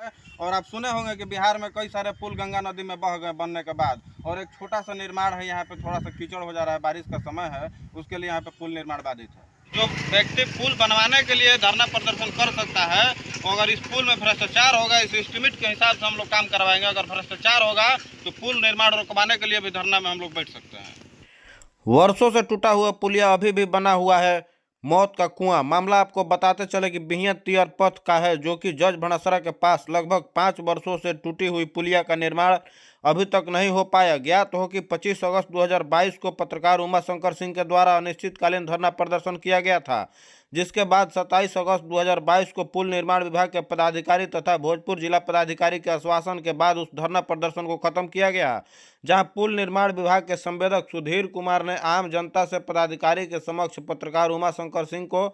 है। और आप सुने होंगे कि बिहार में कई सारे पुल गंगा नदी में बह गए बनने के बाद, और एक छोटा सा निर्माण है यहाँ पे, थोड़ा सा कीचड़ हो जा रहा है, बारिश का समय है, उसके लिए यहाँ पे पुल निर्माण बाधित है। जो व्यक्ति पुल बनवाने के लिए धरना प्रदर्शन कर सकता है, और अगर इस पुल में भ्रष्टाचार होगा, इस एस्टीमेट के हिसाब से हम लोग काम करवाएंगे। अगर भ्रष्टाचार होगा तो पुल निर्माण रुकवाने के लिए भी धरना में हम लोग बैठ सकते हैं। वर्षों से टूटा हुआ पुलिया अभी भी बना हुआ है मौत का कुआं। मामला आपको बताते चले कि बिहिया तियर पथ का है, जो कि जज भड़सरा के पास लगभग 5 वर्षों से टूटी हुई पुलिया का निर्माण अभी तक नहीं हो पाया। ज्ञात हो कि 25 अगस्त 2022 को पत्रकार उमा शंकर सिंह के द्वारा अनिश्चितकालीन धरना प्रदर्शन किया गया था, जिसके बाद 27 अगस्त 2022 को पुल निर्माण विभाग के पदाधिकारी तथा भोजपुर जिला पदाधिकारी के आश्वासन के बाद उस धरना प्रदर्शन को खत्म किया गया, जहां पुल निर्माण विभाग के संवेदक सुधीर कुमार ने आम जनता से पदाधिकारी के समक्ष पत्रकार उमा शंकर सिंह को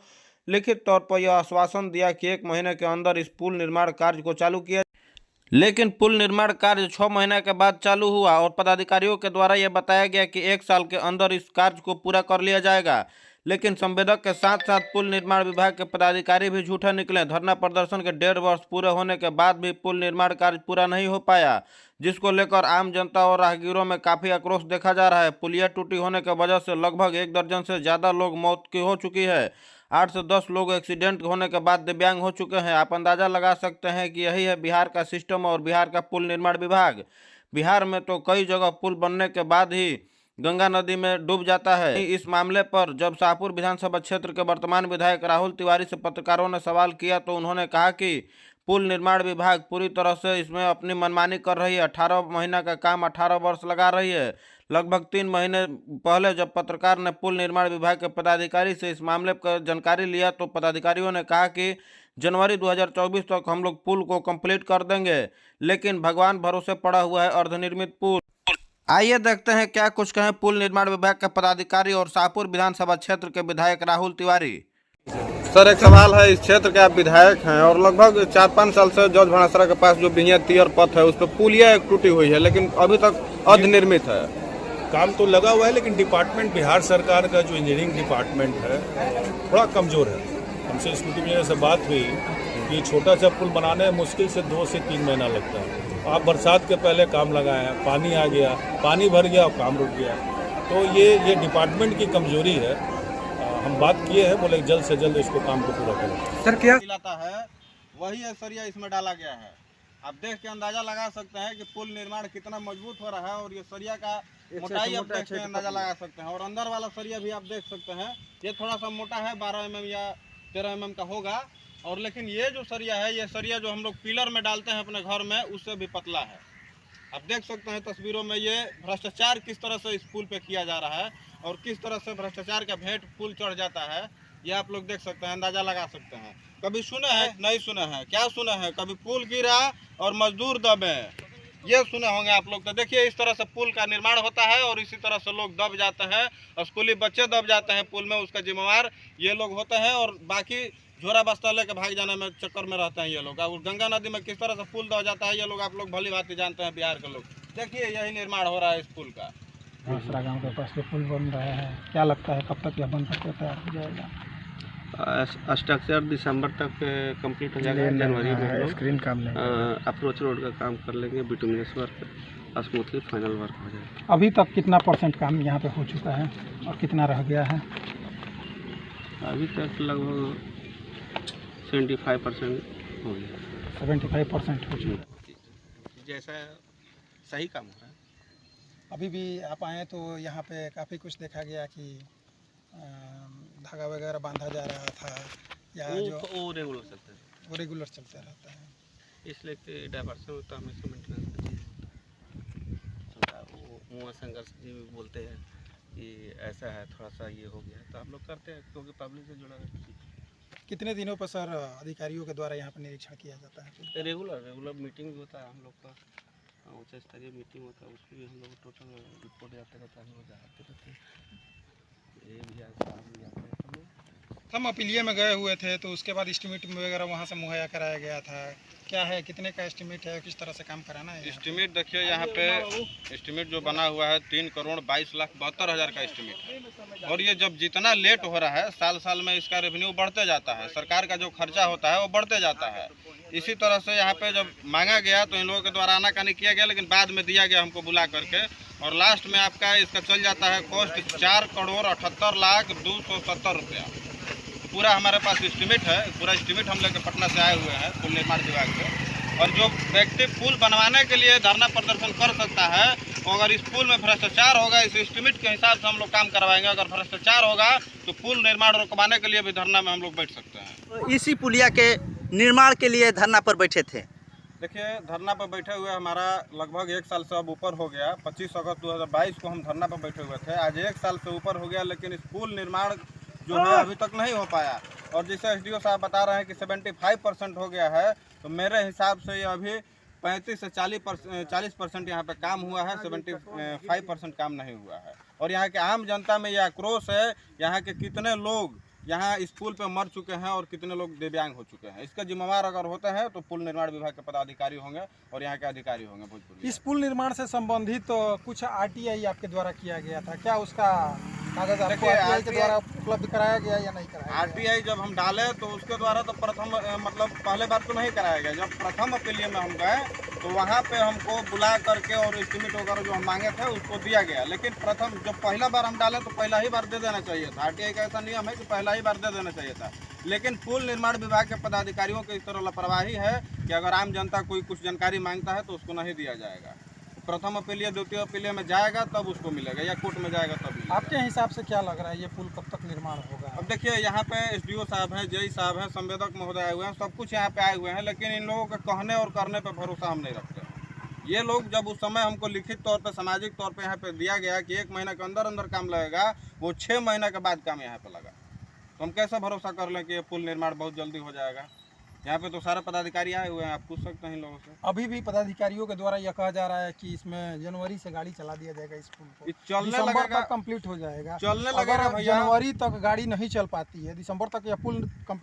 लिखित तौर पर यह आश्वासन दिया कि 1 महीने के अंदर इस पुल निर्माण कार्य को चालू किया। लेकिन पुल निर्माण कार्य 6 महीने के बाद चालू हुआ और पदाधिकारियों के द्वारा यह बताया गया कि 1 साल के अंदर इस कार्य को पूरा कर लिया जाएगा। लेकिन संवेदक के साथ साथ पुल निर्माण विभाग के पदाधिकारी भी झूठे निकले। धरना प्रदर्शन के 1.5 वर्ष पूरे होने के बाद भी पुल निर्माण कार्य पूरा नहीं हो पाया, जिसको लेकर आम जनता और राहगीरों में काफी आक्रोश देखा जा रहा है। पुलिया टूटी होने की वजह से लगभग 1 दर्जन से ज्यादा लोग मौत की हो चुकी है। 8 से 10 लोग एक्सीडेंट होने के बाद दिव्यांग हो चुके हैं। आप अंदाजा लगा सकते हैं कि यही है बिहार का सिस्टम और बिहार का पुल निर्माण विभाग। बिहार में तो कई जगह पुल बनने के बाद ही गंगा नदी में डूब जाता है। इस मामले पर जब शाहपुर विधानसभा क्षेत्र के वर्तमान विधायक राहुल तिवारी से पत्रकारों ने सवाल किया तो उन्होंने कहा कि पुल निर्माण विभाग पूरी तरह से इसमें अपनी मनमानी कर रही है। 18 महीना का काम 18 वर्ष लगा रही है। लगभग 3 महीने पहले जब पत्रकार ने पुल निर्माण विभाग के पदाधिकारी से इस मामले पर जानकारी लिया तो पदाधिकारियों ने कहा कि जनवरी 2024 तक हम लोग पुल को कंप्लीट कर देंगे, लेकिन भगवान भरोसे पड़ा हुआ है अर्धनिर्मित पुल। आइए देखते हैं क्या कुछ कहें पुल निर्माण विभाग के पदाधिकारी और शाहपुर विधानसभा क्षेत्र के विधायक राहुल तिवारी। सर, एक सवाल है, इस क्षेत्र के आप विधायक हैं और लगभग 4-5 साल से जज भड़सरा के पास जो बिहिया तियर पथ है उस पर पुलिया एक टूटी हुई है, लेकिन अभी तक अर्धनिर्मित है। काम तो लगा हुआ है, लेकिन डिपार्टमेंट बिहार सरकार का जो इंजीनियरिंग डिपार्टमेंट है थोड़ा कमज़ोर है। हमसे स्मृति मेरे से बात हुई कि छोटा सा पुल बनाने में मुश्किल से 2 से 3 महीना लगता है। आप बरसात के पहले काम लगाए हैं, पानी आ गया, पानी भर गया और काम रुक गया। तो ये डिपार्टमेंट की कमजोरी है। हम बात किए हैं, बोले जल्द से जल्द इसको काम को पूरा करें। सर, क्या दिलाता है वही सरिया इसमें डाला गया है। आप देख के अंदाजा लगा सकते हैं कि पुल निर्माण कितना मजबूत हो रहा है, और ये सरिया का मोटाई आप देख के अंदाजा लगा सकते हैं। और अंदर वाला सरिया भी आप देख सकते हैं, ये थोड़ा सा मोटा है, 12 mm या 13 mm का होगा। और लेकिन ये जो सरिया है, ये सरिया जो हम लोग पिलर में डालते हैं अपने घर में, उससे भी पतला है। आप देख सकते हैं तस्वीरों में ये भ्रष्टाचार किस तरह से इस पुल पे किया जा रहा है और किस तरह से भ्रष्टाचार का भेंट पुल चढ़ जाता है, ये आप लोग देख सकते हैं, अंदाजा लगा सकते हैं। कभी सुने हैं? नहीं सुने हैं? क्या सुने हैं? कभी पुल गिरा और मजदूर दबे, ये सुने होंगे आप लोग। तो देखिए, इस तरह से पुल का निर्माण होता है और इसी तरह से लोग दब जाते हैं, स्कूली बच्चे दब जाते हैं पुल में, उसका जिम्मेवार ये लोग होते हैं। और बाकी झोरा बस्ता लेके भाग जाने में चक्कर में रहते हैं ये लोग। और गंगा नदी में किस तरह से पुल दब जाता है, ये लोग आप लोग भली भांति जानते हैं, बिहार के लोग। देखिए, यही निर्माण हो रहा है इस पुल का। भड़सरा गांव के पास जो पुल बन रहा है, क्या लगता है कब तक यह बन करके तैयार हो जाएगा? स्ट्रक्चर दिसंबर तक कंप्लीट हो जाएगा। जनवरी में स्क्रीन काम नहीं, अप्रोच रोड का काम कर लेंगे, bituminous work smoothly final work हो जाएगा। अभी तक कितना % काम यहाँ पे हो चुका है और कितना रह गया है? अभी तक लगभग 75% हो गया। 75% हो चुका। जैसा सही काम हो रहा है। अभी भी आप आए तो यहाँ पे काफ़ी कुछ देखा गया कि धागा वगैरह बांधा जा रहा था, या वो रेगुलर चलता है, वो रेगुलर चलता रहता है, इसलिए कि डाइवर्सन होता है, हमेशा मेंटेनेंस वो संघर्ष जी बोलते हैं कि ऐसा है, थोड़ा सा ये हो गया, तो हम लोग करते हैं क्योंकि पब्लिक से जुड़ा है। कितने दिनों पर सर अधिकारियों के द्वारा यहाँ पर निरीक्षण किया जाता है? रेगुलर मीटिंग भी होता है हम लोग का, उच्च स्तरीय मीटिंग होता है, उसमें भी हम लोग टोटल रिपोर्ट जाते रहता है, हम लोग जाते रहते हैं। हम अपीलिया में गए हुए थे तो उसके बाद एस्टीमेट वगैरह वहाँ से मुहैया कराया गया था, क्या है, कितने का एस्टिमेट है, किस तरह से काम कराना है? एस्टिमेट देखिए यहाँ पे एस्टिमेट जो बना हुआ है 3,22,72,000 का एस्टिमेट है। और ये जब जितना लेट हो रहा है साल साल में इसका रेवेन्यू बढ़ते जाता है, सरकार का जो खर्चा होता है वो बढ़ते जाता है। इसी तरह से यहाँ पे जब मांगा गया तो इन लोगों के द्वारा आनाकानी किया गया, लेकिन बाद में दिया गया हमको बुला करके, और लास्ट में आपका इसका चल जाता है कॉस्ट 4,78,02,70 रुपया। पूरा हमारे पास एस्टिमेट है, पूरा एस्टिमेट हम लेकर पटना से आए हुए हैं पुल निर्माण विभाग से। और जो व्यक्ति पुल बनवाने के लिए धरना प्रदर्शन कर सकता है, तो अगर इस पुल में भ्रष्टाचार होगा, इस एस्टिमेट के हिसाब से हम लोग काम करवाएंगे। अगर भ्रष्टाचार होगा तो पुल निर्माण रुकवाने के लिए भी धरना में हम लोग बैठ सकते हैं। तो इसी पुलिया के निर्माण के लिए धरना पर बैठे थे। देखिए धरना पर बैठे हुए हमारा लगभग 1 साल से अब ऊपर हो गया। 25 अगस्त 2022 को हम धरना पर बैठे हुए थे, आज 1 साल से ऊपर हो गया, लेकिन इस पुल निर्माण जो है अभी तक नहीं हो पाया। और जैसे एसडीओ साहब बता रहे हैं कि 75% हो गया है, तो मेरे हिसाब से ये अभी 35 से 40% यहाँ पे काम हुआ है, 75% काम नहीं हुआ है। और यहाँ के आम जनता में यह आक्रोश है, यहाँ के कितने लोग यहाँ इस पुल पे मर चुके हैं और कितने लोग दिव्यांग हो चुके हैं। इसका जिम्मेवार अगर होते हैं तो पुल निर्माण विभाग के पदाधिकारी होंगे और यहाँ के अधिकारी होंगे भोजपुर। इस पुल निर्माण से संबंधित तो कुछ आरटीआई आपके द्वारा किया गया था, क्या उसका कागज आपको आरटीआई के द्वारा उपलब्ध कराया गया या नहीं कराया? आरटीआई जब हम डाले तो उसके द्वारा तो प्रथम मतलब पहले बार तो नहीं कराया गया। जब प्रथम अपीलिए में हम गए तो वहाँ पे हमको बुला करके और एस्टिमेट वगैरह जो हम मांगे थे उसको दिया गया। लेकिन प्रथम जब पहला बार हम डाले तो पहला ही बार दे देना चाहिए था। आरटीआई का ऐसा नियम है कि पहला ही बार दे देना चाहिए था। लेकिन पुल निर्माण विभाग के पदाधिकारियों की इस तरह लापरवाही है कि अगर आम जनता कोई कुछ जानकारी मांगता है तो उसको नहीं दिया जाएगा। प्रथम अपीलिए द्वितीय अपीलिए में जाएगा तब उसको मिलेगा, या कोर्ट में जाएगा तब मिलेगा। आपके हिसाब से क्या लग रहा है, ये पुल कब तक निर्माण होगा? अब देखिए यहाँ पे एसडीओ साहब हैं, जेई साहब हैं, संवेदक महोदय आए हुए हैं, सब कुछ यहाँ पे आए हुए हैं, लेकिन इन लोगों के कहने और करने पे भरोसा हम नहीं रखते हैं। ये लोग जब उस समय हमको लिखित तौर पे सामाजिक तौर पे यहाँ पे दिया गया कि 1 महीना के अंदर अंदर काम लगेगा, वो 6 महीने के बाद काम यहाँ पे लगा, तो हम कैसे भरोसा कर लें कि ये पुल निर्माण बहुत जल्दी हो जाएगा। यहाँ पे तो सारे पदाधिकारी आए हुए हैं, आप पूछ सकते हैं इन लोगों से। अभी भी पदाधिकारियों के द्वारा यह कहा जा रहा है कि इसमें जनवरी से गाड़ी चला दिया जाएगा, इस पुल को चलने दिसंबर लगेगा, तक कंप्लीट हो जाएगा। चलने लगेगा अगर भैया। जनवरी तक गाड़ी नहीं चल पाती है, दिसंबर तक यह पुल कंप्लीट